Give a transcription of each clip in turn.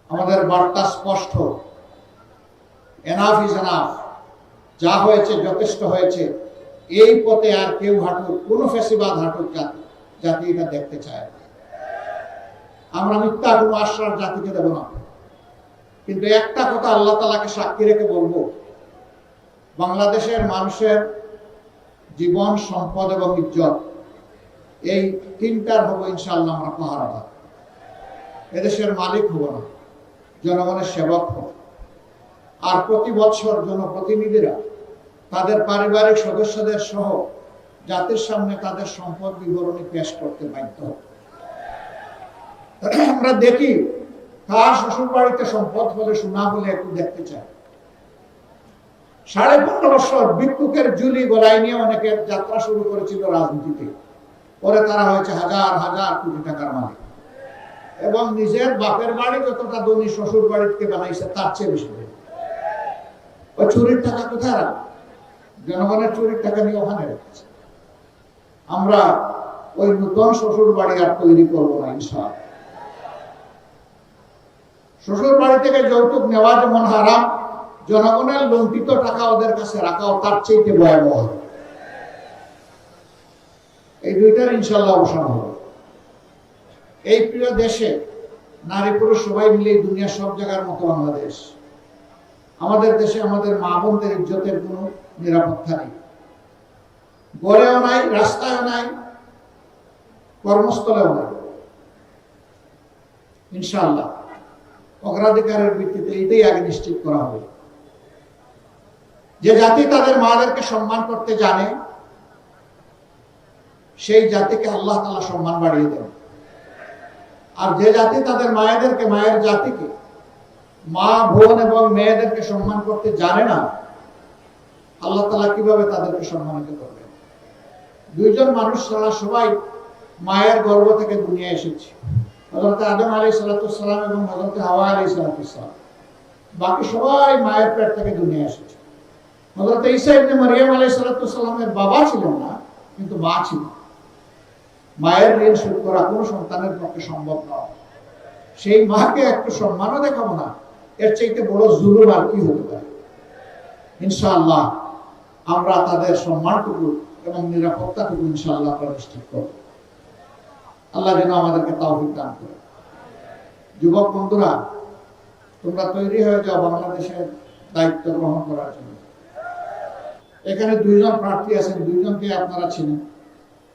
আমাদের বার্তা স্পষ্ট, এনাফ ইজ এনাফ, যা হয়েছে যথেষ্ট হয়েছে। এই পথে আর কেউ হাঁটুক, কোনো ফেসিবাদ হাঁটুক জাতি এটা দেখতে চায়। আমরা মিথ্যা কোনো আশ্বাস জাতিকে দেব না, কিন্তু একটা কথা আল্লাহ তাআলাকে সাক্ষী রেখে বলবো, বাংলাদেশের মানুষের জীবন, সম্পদ এবং ইজ্জত, এই তিনটার হবো ইনশাআল্লাহ আমরা পাহারাদার। এদেশের মালিক হব না, জনগণের সেবক হব। আর প্রতি বছর জনপ্রতিনিধিরা তাদের পারিবারিক সদস্যদের সহ জাতির সামনে তাদের সম্পদ বিবরণী পেশ করতে বাধ্য। আমরা দেখি কার শ্বশুর বাড়িতে সম্পদ হলে, শোনা হলে একটু দেখতে চাই। 15.5 বছর ভিক্ষুকের ঝুলি গলায় নিয়ে অনেকে যাত্রা শুরু করেছিল রাজনীতিতে, পরে তারা হয়েছে হাজার হাজার কোটি টাকার মালিক, এবং নিজের বাপের বাড়ি যতটা ধনী শ্বশুর বাড়িতে বানাইছে তার চেয়ে বেশি। ওই চুরির টাকা কোথায় রাখবে? জনগণের চুরির টাকা নিয়ে ওখানে রেখেছে। আমরা ওই নতুন শ্বশুর বাড়ি আর তৈরি করবো না ইনশাআল্লাহ। শ্বশুর বাড়ি থেকে যৌতুক নেওয়া যেমন হারাম, জনগণের লুণ্ঠিত টাকা ওদের কাছে রাখাও তার চেয়ে ভয়াবহ। এই দুইটার ইনশাআল্লাহ অবসান হবে। এই প্রিয় দেশে নারী পুরুষ সবাই মিলে দুনিয়ার সব জায়গার মতো বাংলাদেশ। আমাদের দেশে আমাদের মা বোনদের ইজ্জতের কোনো নিরাপত্তা নেই, গড়েও নাই, রাস্তায়ও নাই, কর্মস্থলেও নাই। ইনশাআল্লাহ অগ্রাধিকারের ভিত্তিতে এইটাই আগে নিশ্চিত করা হবে। যে জাতি তাদের মাদেরকে সম্মান করতে জানে, সেই জাতিকে আল্লাহ তাআলা সম্মান বাড়িয়ে দেন। আর যে জাতি তাদের মায়েদেরকে, মায়ের জাতিকে, মা বোন এবং মেয়েদেরকে সম্মান করতে জানে না, আল্লাহ তাআলা কিভাবে তাদেরকে সম্মানিত করবেন? দুইজন মানুষ ছাড়া সবাই মায়ের গর্ভ থেকে দুনিয়া এসেছে, হযরত আদম আলাইহিস সালাম এবং হযরত হাওয়া আলাইহিস সালাম। বাকি সবাই মায়ের পেট থেকে দুনিয়া এসেছে। হযরত ঈসা ইবনে মারইয়াম আলাইহিস সালামের বাবা ছিলেন না, কিন্তু মা ছিল। মায়ের ঋণ শোধ করা কোনো সন্তানের পক্ষে সম্ভব নয়। সেই মাকে একটু সম্মানও দেখাবো না, এর চাইতে বড় জুলুম আর কি হতে পারে? ইনশাআল্লাহ আমরা তাদের সম্মানটুকু এবং নিরাপত্তাটুকু ইনশাআল্লাহ প্রতিষ্ঠিত করব। আল্লাহ যেন আমাদেরকে তৌফিক দান করে। যুবক বন্ধুরা, তোমরা তৈরি হয়ে যাও বাংলাদেশের দায়িত্ব গ্রহণ করার জন্য। এখানে দুইজন প্রার্থী আছেন, দুইজনকে আপনারা চিনেন।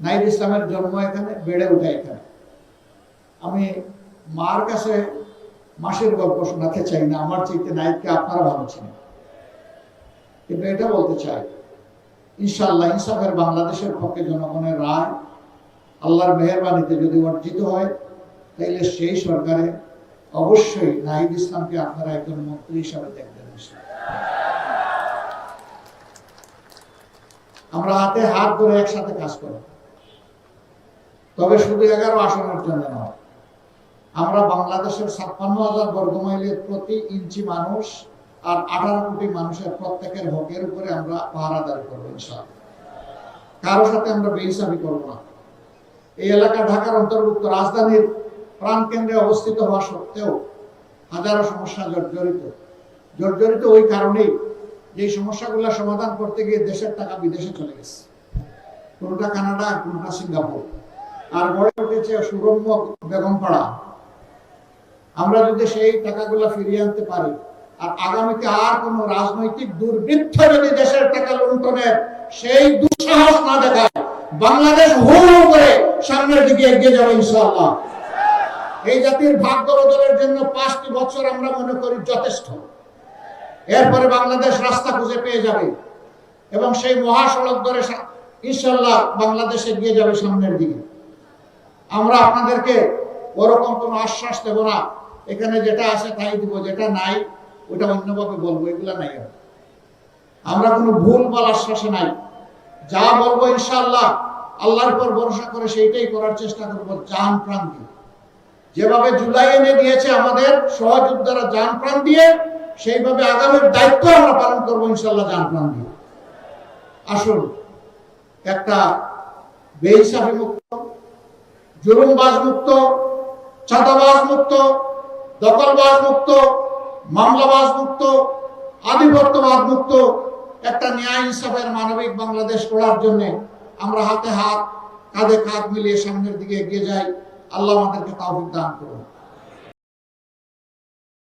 নাহিদ ইসলামের জন্ম এখানে, বেড়ে ওঠা এখানে। আমি মার কাছে মাসের গল্প শোনাতে চাই না, আমার চাইতে নাহিদকে আপনারা ভালো চিনেন। কিন্তু এটা বলতে চাই, ইনশাআল্লাহ ইনসাফের বাংলাদেশের পক্ষে জনগণের রায় আল্লাহর মেহেরবানিতে যদি অর্জিত হয়, তাহলে সেই সরকারে অবশ্যই নাহিদ ইসলামকে আপনারা একজন মন্ত্রী হিসাবে দেখবেন। আমরা হাতে হাত ধরে একসাথে কাজ করব, তবে শুধু 11 আসনের জন্য নয়। আমরা বাংলাদেশের 56,000 বর্গমাইলের প্রতি ইঞ্চি মানুষ আর 18 কোটি মানুষের প্রত্যেকের হকের উপরে আমরা পাহারাদারি করবো ইনশাআল্লাহ। কারোর সাথে আমরা বেইনসাফি করব না। এই এলাকা ঢাকার অন্তর্ভুক্ত, রাজধানীর প্রাণকেন্দ্রে অবস্থিত হওয়া সত্ত্বেও হাজারো সমস্যা জর্জরিত ওই কারণেই যে সমস্যাগুলো সমাধান করতে গিয়ে দেশের টাকা বিদেশে চলে গেছে, কোনটা কানাডা, কোনটা সিঙ্গাপুর, আর গড়ে উঠেছে সুরম্য বেগমপাড়া। আমরা যদি সেই টাকাগুলো ফিরিয়ে আনতে পারি, আর আগামীতে আর কোন রাজনৈতিক দুর্বৃত্ত যদি দেশের টাকা লুণ্ঠনের সেই দুঃসাহস না দেখায়, বাংলাদেশ হু করে সামনের দিকে এগিয়ে যাবে ইনশাআল্লাহ। এই জাতির ভাগ্য বদলের জন্য 5টি বছর আমরা মনে করি যথেষ্ট। এরপরে বাংলাদেশ রাস্তা খুঁজে পেয়ে যাবে এবং সেই মহাসড়ক ধরে ইনশাআল্লাহ বাংলাদেশ এগিয়ে যাবে সামনের দিকে। আমরা আপনাদেরকে ওরকম কোনো আশ্বাস দেব না, এখানে যেটা আছে তাই দিব, যেটা নাই ওটা অন্যভাবে বলবো, এগুলা নাই। আমরা কোনো ভুল বল আশ্বাসে নাই। যা বলবো ইনশাআল্লাহ আল্লাহর উপর ভরসা করে সেইটাই করার চেষ্টা করব, জান প্রাণ দিয়ে। যেভাবে জুলাই এনে দিয়েছে আমাদের সহযোদ্ধারা জান প্রাণ দিয়ে, সেইভাবে আগামীর দায়িত্ব আমরা পালন করবো ইনশাআল্লাহ জান প্রাণ দিয়ে। আসুন একটা বেইনসাফি মুক্ত, জুলুমবাজ মুক্ত, চাঁদাবাজ মুক্ত, দখলবাজ মুক্ত, মামলাবাজ মুক্ত, আধিপত্যবাদ মুক্ত একটা ন্যায় ইনসাফের মানবিক বাংলাদেশ গড়ার জন্য আমরা হাতে হাত কাঁধে কাঁধ মিলিয়ে সামনের দিকে এগিয়ে যাই। আল্লাহ আমাদেরকে তৌফিক দান করুন।